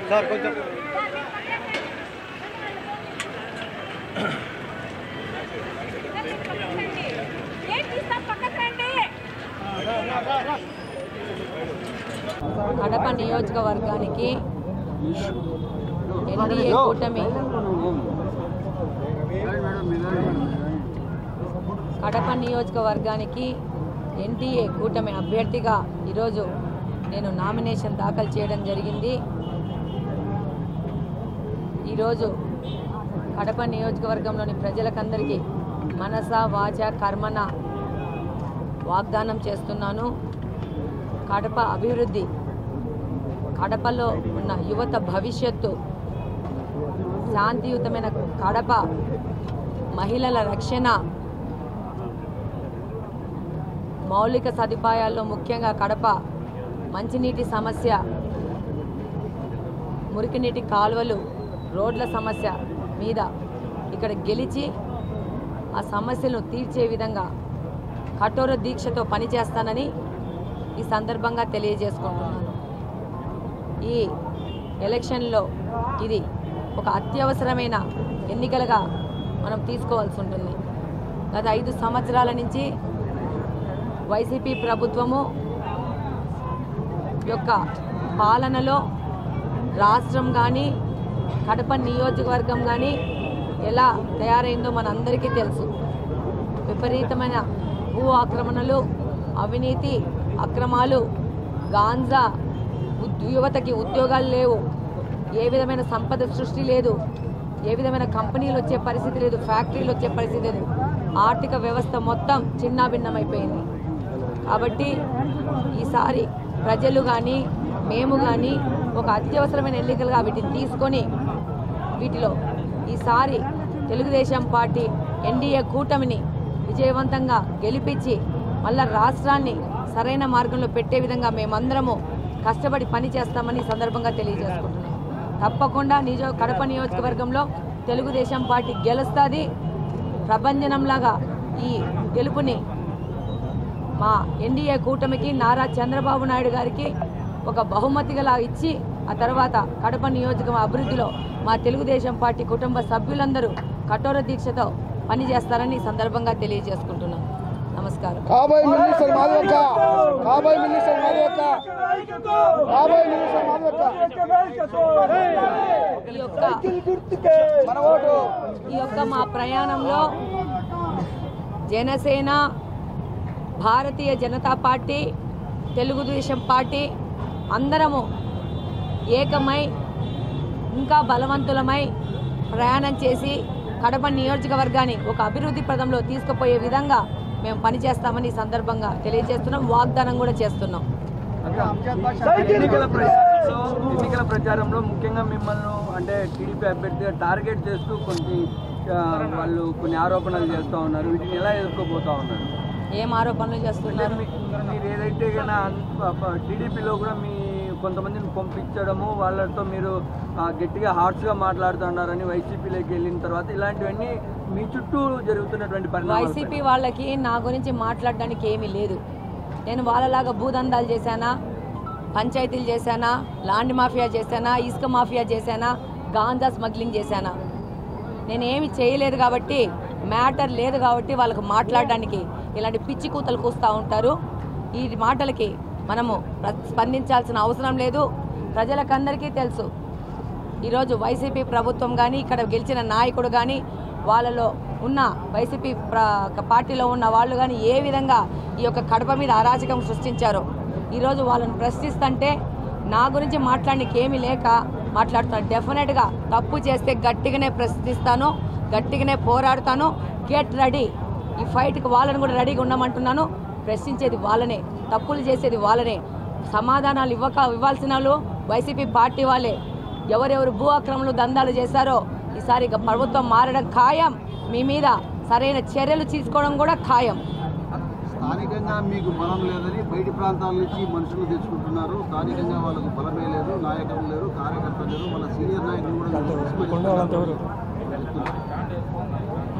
Sir కొంచెం కడప నియోజకవర్గానికి NDA కూటమి కడప నియోజకవర్గానికి ఎన్డీఏ కూటమి అభ్యర్థిగా ఈరోజు నేను నామినేషన్ దాఖలు చేయడం జరిగింది. ఈరోజు కడప నియోజకవర్గంలోని ప్రజలకందరికీ మనస వాచ కర్మన వాగ్దానం చేస్తున్నాను. కడప అభివృద్ధి, కడపలో ఉన్న యువత భవిష్యత్తు, శాంతియుతమైన కడప, మహిళల రక్షణ, మౌలిక సదుపాయాల్లో ముఖ్యంగా కడప మంచినీటి సమస్య, మురికినీటి కాలువలు, రోడ్ల సమస్య మీద ఇక్కడ గెలిచి ఆ సమస్యలను తీర్చే విధంగా కఠోర దీక్షతో పనిచేస్తానని ఈ సందర్భంగా తెలియజేసుకుంటున్నాను. ఈ ఎలక్షన్లో ఇది ఒక అత్యవసరమైన ఎన్నికలుగా మనం తీసుకోవాల్సి ఉంటుంది. గత 5 సంవత్సరాల నుంచి వైసీపీ ప్రభుత్వము యొక్క పాలనలో రాష్ట్రం కానీ కడప నియోజకవర్గం కానీ ఎలా తయారైందో మనందరికీ తెలుసు. విపరీతమైన భూ ఆక్రమణలు, అవినీతి అక్రమాలు, గాంజా, యువతకి ఉద్యోగాలు లేవు, ఏ విధమైన సంపద సృష్టి లేదు, ఏ విధమైన కంపెనీలు వచ్చే పరిస్థితి లేదు, ఫ్యాక్టరీలు వచ్చే పరిస్థితి లేదు, ఆర్థిక వ్యవస్థ మొత్తం చిన్నాభిన్నమైపోయింది. కాబట్టి ఈసారి ప్రజలు కానీ మేము కానీ ఒక అత్యవసరమైన ఎన్నికలుగా వీటిని తీసుకొని వీటిలో ఈసారి తెలుగుదేశం పార్టీ ఎన్డీఏ కూటమిని విజయవంతంగా గెలిపించి మళ్ళా రాష్ట్రాన్ని సరైన మార్గంలో పెట్టే విధంగా మేమందరము కష్టపడి పని చేస్తామని సందర్భంగా తెలియజేసుకుంటున్నాం. తప్పకుండా కడప నియోజకవర్గంలో తెలుగుదేశం పార్టీ గెలుస్తుంది. ప్రభంజనంలాగా ఈ గెలుపుని మా ఎన్డీఏ కూటమికి, నారా చంద్రబాబు నాయుడు గారికి ఒక బహుమతిగా ఇచ్చి ఆ తర్వాత కడప నియోజకవర్గం అభివృద్ధిలో మా తెలుగుదేశం పార్టీ కుటుంబ సభ్యులందరూ కఠోర దీక్షతో పనిచేస్తారని సందర్భంగా తెలియజేసుకుంటున్నాం. నమస్కారం. ఈ యొక్క మా ప్రయాణంలో జనసేన, భారతీయ జనతా పార్టీ, తెలుగుదేశం పార్టీ అందరము ఏకమై ఇంకా బలవంతులమై ప్రయాణం చేసి కడప నియోజకవర్గాన్ని ఒక అభివృద్ధి పదంలో తీసుకుపోయే విధంగా మేము పనిచేస్తామని ఈ సందర్భంగా తెలియజేస్తున్నాం, వాగ్దానం కూడా చేస్తున్నాం. ఎన్నికల ప్రచారంలో ముఖ్యంగా మిమ్మల్ని అంటే టీడీపీ అభ్యర్థిగా టార్గెట్ చేస్తూ వాళ్ళు కొన్ని ఆరోపణలు చేస్తూ ఉన్నారు. వీటిని ఎలా ఎదుర్కోబోతా ఉన్నారు? ఏం ఆరోపణలు చేస్తున్నారు? మీరు ఏదైతే టీడీపీలో కూడా మీ కొంతమందిని పంపించడము, వాళ్ళతో మీరు గట్టిగా హార్ట్స్గా మాట్లాడుతున్నారని వైసీపీలోకి వెళ్ళిన తర్వాత ఇలాంటివన్నీ మీ చుట్టూ జరుగుతున్నటువంటి పరిణామాలు. వైసీపీ వాళ్ళకి నా గురించి మాట్లాడడానికి ఏమీ లేదు. నేను వాళ్ళలాగా భూదందాలు చేశానా, పంచాయతీలు చేశానా, ల్యాండ్ మాఫియా చేశానా, ఇసుక మాఫియా చేశానా, గాంజా స్మగ్లింగ్ చేశానా? నేనేమి చేయలేదు కాబట్టి, మ్యాటర్ లేదు కాబట్టి వాళ్ళకు మాట్లాడడానికి ఇలాంటి పిచ్చి కూతలు కూస్తూ ఉంటారు. ఈ మాటలకి మనము స్పందించాల్సిన అవసరం లేదు. ప్రజలకందరికీ తెలుసు ఈరోజు వైసీపీ ప్రభుత్వం కానీ, ఇక్కడ గెలిచిన నాయకుడు కానీ, వాళ్ళలో ఉన్న వైసీపీ పార్టీలో ఉన్న వాళ్ళు కానీ ఏ విధంగా ఈ యొక్క కడప మీద అరాచకం సృష్టించారో. ఈరోజు వాళ్ళని ప్రశ్నిస్తుంటే నా గురించి మాట్లాడడానికి ఏమీ లేక మాట్లాడుతాను. డెఫినెట్గా తప్పు చేస్తే గట్టిగానే ప్రశ్నిస్తాను, గట్టిగానే పోరాడుతాను. Get ready. ఈ ఫైట్కి వాళ్ళని కూడా రెడీగా ఉండమంటున్నాను. ప్రశ్నించేది వాళ్ళనే, తప్పులు చేసేది వాళ్ళనే. సమాధానాలు ఇవ్వాల్సిన వాళ్ళు వైసీపీ పార్టీ వాళ్ళే. ఎవరెవరు భూ అక్రమాలు దందాలు చేశారో ఈసారి ప్రభుత్వం మారడం ఖాయం. మీ మీద సరైన చర్యలు తీసుకోవడం కూడా ఖాయం. స్థానికంగా మీకు బలం లేదని బయటి ప్రాంతాల నుంచి మనుషులు తెచ్చుకుంటున్నారు. స్థానికంగా వాళ్ళకు బలమే లేదు, నాయకులు లేరు, కార్యకర్తలు లేరు, వాళ్ళ సీనియర్ నాయకులు కూడా.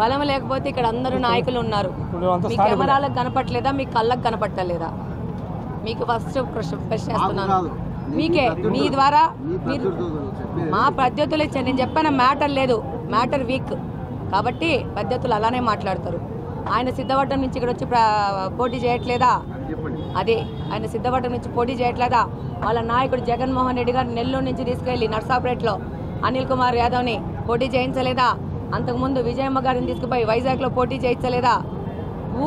బలం లేకపోతే ఇక్కడ అందరూ నాయకులు ఉన్నారు. మీ కెమెరాలకు కనపట్లేదా? మీ కళ్ళకు కనపట్టలేదా? మీకు ఫస్ట్ ప్రశ్నిస్తున్నాను. మీకే, మీ ద్వారా మా పద్ధతులు ఇచ్చా. నేను చెప్పిన మ్యాటర్ లేదు, మ్యాటర్ వీక్ కాబట్టి పద్ధతులు అలానే మాట్లాడతారు. ఆయన సిద్ధవటం నుంచి ఇక్కడ వచ్చి పోటీ చేయట్లేదా? అదే ఆయన సిద్ధవటం నుంచి పోటీ చేయట్లేదా? వాళ్ళ నాయకుడు జగన్మోహన్ రెడ్డి గారు నెల్లూరు నుంచి తీసుకెళ్లి నర్సాపేటలో అనిల్ కుమార్ యాదవ్ని పోటీ చేయించలేదా? అంతకుముందు విజయమ్మ గారిని తీసుకుపోయి వైజాగ్లో పోటీ చేయించలేదా?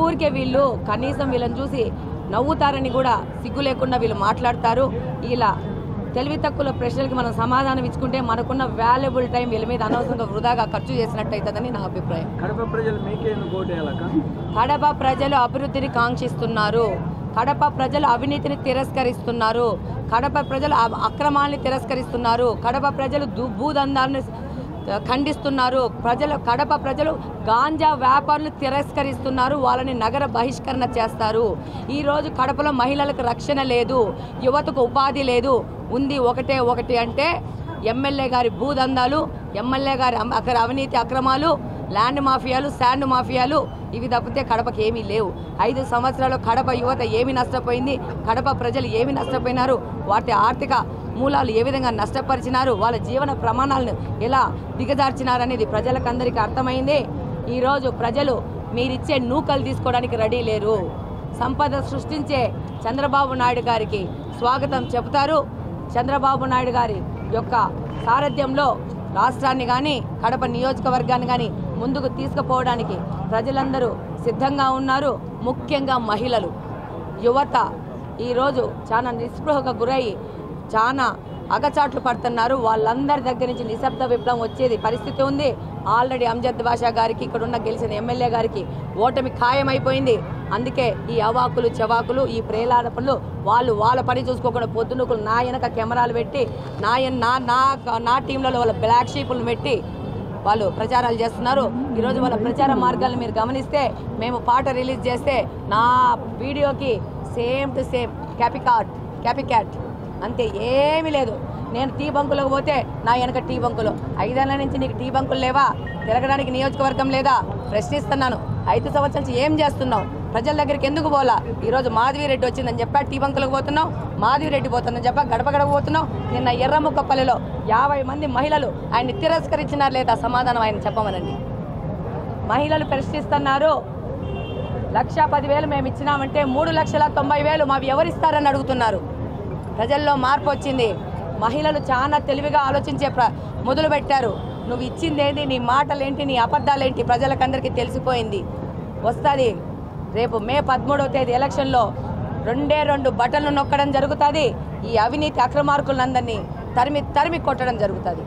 ఊరికే వీళ్ళు కనీసం వీళ్ళని చూసి నవ్వుతారని కూడా సిగ్గు లేకుండా వీళ్ళు మాట్లాడతారు. ఇలా తెలివి తక్కువ ప్రశ్నలకి మనం సమాధానం ఇచ్చుకుంటే మనకున్న వాల్యుబుల్ టైం వీళ్ళ మీద అనవసరంగా వృధాగా ఖర్చు చేసినట్టు అవుతుందని నా అభిప్రాయం. కడప ప్రజలు అభివృద్ధిని కాంక్షిస్తున్నారు. కడప ప్రజలు అవినీతిని తిరస్కరిస్తున్నారు. కడప ప్రజలు అక్రమాలని తిరస్కరిస్తున్నారు. కడప ప్రజలు భూదందాలను ఖండిస్తున్నారు. కడప ప్రజలు గాంజా వ్యాపారులు తిరస్కరిస్తున్నారు. వాళ్ళని నగర బహిష్కరణ చేస్తారు. ఈరోజు కడపలో మహిళలకు రక్షణ లేదు, యువతకు ఉపాధి లేదు. ఉంది ఒకటి అంటే ఎమ్మెల్యే గారి భూదందాలు, ఎమ్మెల్యే గారి అవినీతి అక్రమాలు, ల్యాండ్ మాఫియాలు, శాండ్ మాఫియాలు. ఇవి తప్పితే కడపకి ఏమీ లేవు. 5 సంవత్సరాలు కడప యువత ఏమి నష్టపోయింది, కడప ప్రజలు ఏమి నష్టపోయినారు, వాటి ఆర్థిక మూలాలు ఏ విధంగా నష్టపరిచినారు, వాళ్ళ జీవన ప్రమాణాలను ఎలా దిగజార్చినారనేది ప్రజలకందరికీ అర్థమైంది. ఈరోజు ప్రజలు మీరిచ్చే నూకలు తీసుకోవడానికి రెడీ లేరు. సంపద సృష్టించే చంద్రబాబు నాయుడు గారికి స్వాగతం చెబుతారు. చంద్రబాబు నాయుడు గారి యొక్క సారథ్యంలో రాష్ట్రాన్ని కానీ, కడప నియోజకవర్గాన్ని కానీ ముందుకు తీసుకుపోవడానికి ప్రజలందరూ సిద్ధంగా ఉన్నారు. ముఖ్యంగా మహిళలు, యువత ఈరోజు చాలా నిస్పృహకు గురై చాలా అగచాట్లు పడుతున్నారు. వాళ్ళందరి దగ్గర నుంచి నిశ్శబ్ద విప్లవం వచ్చేది పరిస్థితి ఉంది. ఆల్రెడీ అంజద్ బాషా గారికి, ఇక్కడున్న గెలిచిన ఎమ్మెల్యే గారికి ఓటమి ఖాయమైపోయింది. అందుకే ఈ అవాకులు చవాకులు, ఈ ప్రేలాడపలు వాళ్ళ పని చూసుకోకుండా పొద్దునుకులు నా వెనక కెమెరాలు పెట్టి నా టీంలలో వాళ్ళ బ్లాక్ షీపులను పెట్టి వాళ్ళు ప్రచారాలు చేస్తున్నారు. ఈరోజు వాళ్ళ ప్రచార మార్గాలను మీరు గమనిస్తే, మేము పాట రిలీజ్ చేస్తే నా వీడియోకి సేమ్ టు సేమ్ క్యాపీ క్యాట్ అంతే, ఏమీ లేదు. నేను టీ బంకులకు పోతే నా వెనక టీ బంకులు. 5 ఏళ్ల నుంచి నీకు టీ బంకులు లేవా? తిరగడానికి నియోజకవర్గం లేదా? ప్రశ్నిస్తున్నాను. 5 సంవత్సరాల నుంచి ఏం చేస్తున్నావు? ప్రజల దగ్గరికి ఎందుకు పోలా? ఈరోజు మాధవిరెడ్డి వచ్చిందని చెప్పా టీ బంకులకు పోతున్నావు, మాధవిరెడ్డి పోతుందని చెప్పా గడప గడప పోతున్నావు. నిన్న ఎర్రముక్కపల్లిలో 50 మంది మహిళలు ఆయన్ని తిరస్కరించినారు లేదా? సమాధానం ఆయన చెప్పమనండి. మహిళలు ప్రశ్నిస్తున్నారు. 1,10,000 మేము ఇచ్చినామంటే 3,90,000 మావి ఎవరిస్తారని అడుగుతున్నారు. ప్రజల్లో మార్పు వచ్చింది. మహిళలు చాలా తెలివిగా ఆలోచించే మొదలుపెట్టారు. నువ్వు ఇచ్చిందేంటి, నీ మాటలేంటి, నీ అబద్ధాలేంటి ప్రజలకందరికీ తెలిసిపోయింది. వస్తుంది. రేపు మే 13వ తేదీ ఎలక్షన్లో 2 బటన్లు నొక్కడం జరుగుతుంది. ఈ అవినీతి అక్రమార్కులందరినీ తరిమి కొట్టడం జరుగుతుంది.